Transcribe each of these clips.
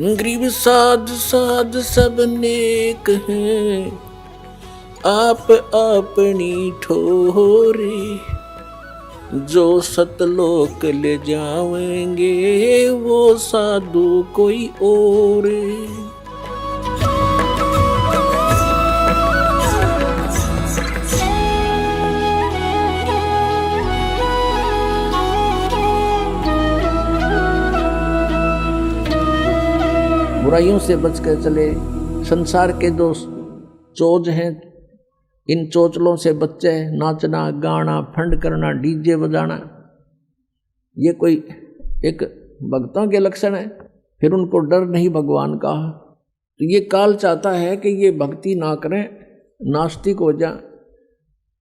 गरीब साध साध सब नेक हैं, आप अपनी ठोरे, जो सतलोक ले जाएंगे वो साधु कोई और। बुराइयों से बचकर चले। संसार के जो चोज हैं, इन चोचलों से बच्चे। नाचना गाना फंड करना डीजे बजाना, ये कोई एक भक्तों के लक्षण है। फिर उनको डर नहीं भगवान का। तो ये काल चाहता है कि ये भक्ति ना करें, नास्तिक हो जा।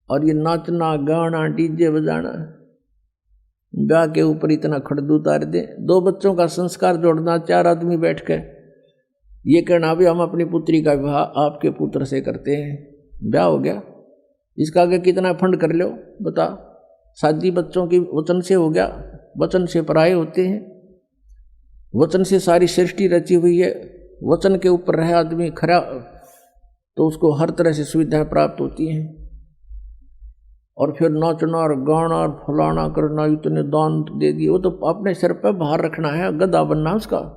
और ये नाचना गाना डीजे बजाना, ब्याह के ऊपर इतना खड़दू उतार दे। 2 बच्चों का संस्कार जोड़ना, 4 आदमी बैठ के ये कहना भी हम अपनी पुत्री का विवाह आपके पुत्र से करते हैं, ब्याह हो गया। इसका आगे कितना फंड कर लो बता। शादी बच्चों की वचन से हो गया, वचन से पराये होते हैं। वचन से सारी सृष्टि रची हुई है। वचन के ऊपर रहे आदमी खरा तो उसको हर तरह से सुविधाएं प्राप्त होती हैं। और फिर नाचना और गाना और फलाना करना, इतने दान दे दिए, वो तो अपने सिर पर भार रखना है, गधा बनना उसका।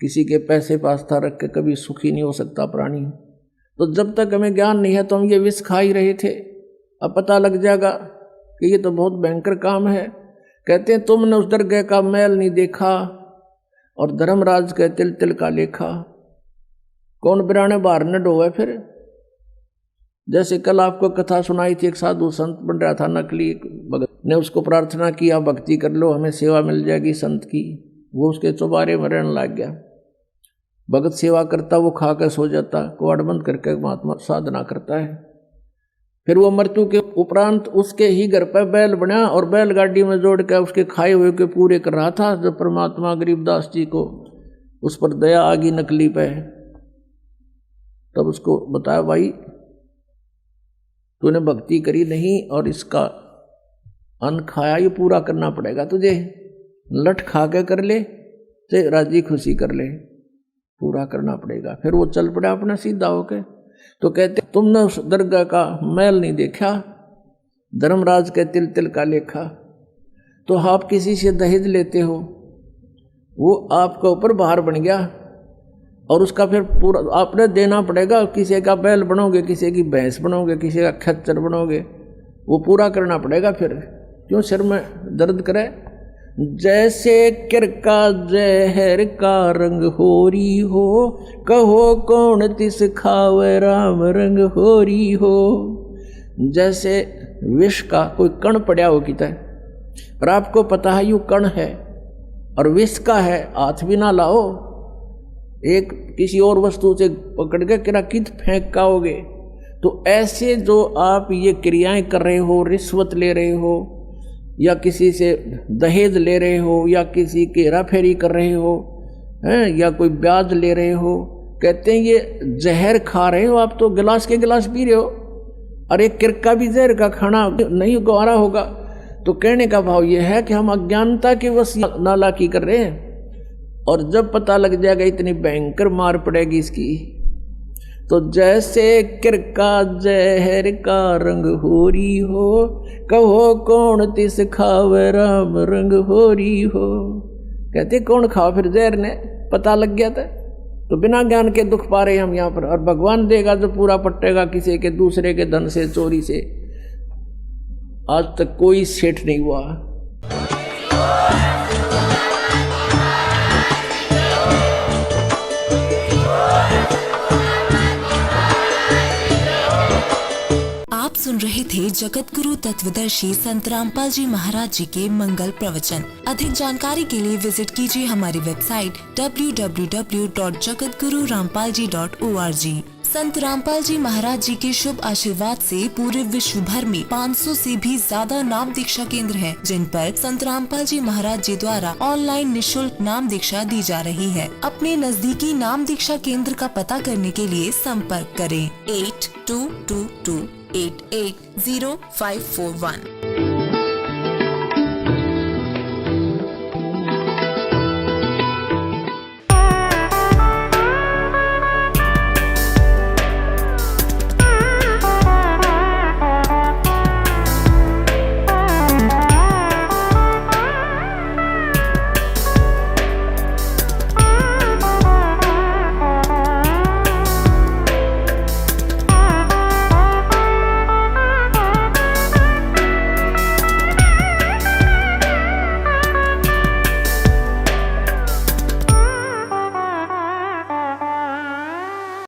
किसी के पैसे पास था रख के कभी सुखी नहीं हो सकता प्राणी। तो जब तक हमें ज्ञान नहीं है तो हम ये विष खा ही रहे थे। अब पता लग जाएगा कि ये तो बहुत भयंकर काम है। कहते हैं तुमने उस दरगाह का मैल नहीं देखा और धर्मराज के तिल तिल का लेखा। कौन बिराने बाहर न डोवे। फिर जैसे कल आपको कथा सुनाई थी, एक साधु संत बन रहा था नकली, भगत ने उसको प्रार्थना किया भक्ति कर लो हमें सेवा मिल जाएगी संत की। वो उसके चौबारे में रहने लग गया। भगत सेवा करता, वो खा कर सो जाता, कुआड़ बंद करके महात्मा साधना करता है। फिर वो मृत्यु के उपरांत उसके ही घर पर बैल बना और बैलगाड़ी में जोड़ कर उसके खाए हुए के पूरे कर रहा था। जब परमात्मा गरीबदास जी को उस पर दया आ गई नकली पे, तब उसको बताया भाई तूने भक्ति करी नहीं और इसका अन्न खाया, ये पूरा करना पड़ेगा तुझे। लठ खा के कर ले तो राजी खुशी कर ले, पूरा करना पड़ेगा। फिर वो चल पड़ा अपना सीधा होके। तो कहते तुमने उस दरगाह का मैल नहीं देखा, धर्मराज के तिल तिल का लेखा। तो आप किसी से दहेज लेते हो, वो आपके ऊपर भार बन गया और उसका फिर पूरा आपने देना पड़ेगा। किसी का बैल बनोगे, किसी की भैंस बनोगे, किसी का खच्चर बनोगे, वो पूरा करना पड़ेगा। फिर क्यों सिर में दर्द करे। जैसे किरका जहर का रंग होरी हो, कहो कौन तिस खावे राम रंग होरी हो। जैसे विष का कोई कण पड़ा हो किता है और आपको पता है यू कण है और विष का है, हाथ भी ना लाओ, एक किसी और वस्तु से पकड़ के किरा कित फेंक काओगे। तो ऐसे जो आप ये क्रियाएं कर रहे हो, रिश्वत ले रहे हो या किसी से दहेज ले रहे हो या किसी की हेराफेरी कर रहे हो हैं या कोई ब्याज ले रहे हो, कहते हैं ये जहर खा रहे हो आप। तो गिलास के गिलास पी रहे हो। अरे किरका भी जहर का खाना नहीं गवारा होगा। तो कहने का भाव ये है कि हम अज्ञानता के वश नालायकी कर रहे हैं और जब पता लग जाएगा इतनी भयंकर मार पड़ेगी इसकी। तो जैसे किरका जहर का रंग होरी हो, कहो कौन तिस खावे राम रंग होरी हो। कहते कौन खाओ फिर जहर ने, पता लग गया था। तो बिना ज्ञान के दुख पा रहे हम यहाँ पर। और भगवान देगा जो पूरा पट्टेगा किसी के दूसरे के धन से चोरी से। आज तक कोई सेठ नहीं हुआ। आप सुन रहे थे जगत गुरु तत्वदर्शी संत रामपाल जी महाराज जी के मंगल प्रवचन। अधिक जानकारी के लिए विजिट कीजिए हमारी वेबसाइट www.jagatgururampalji.org। संत रामपाल जी महाराज जी के शुभ आशीर्वाद से पूरे विश्व भर में 500 से भी ज्यादा नाम दीक्षा केंद्र हैं, जिन पर संत रामपाल जी महाराज जी द्वारा ऑनलाइन निशुल्क नाम दीक्षा दी जा रही है। अपने नजदीकी नाम दीक्षा केंद्र का पता करने के लिए संपर्क करें 8222880541।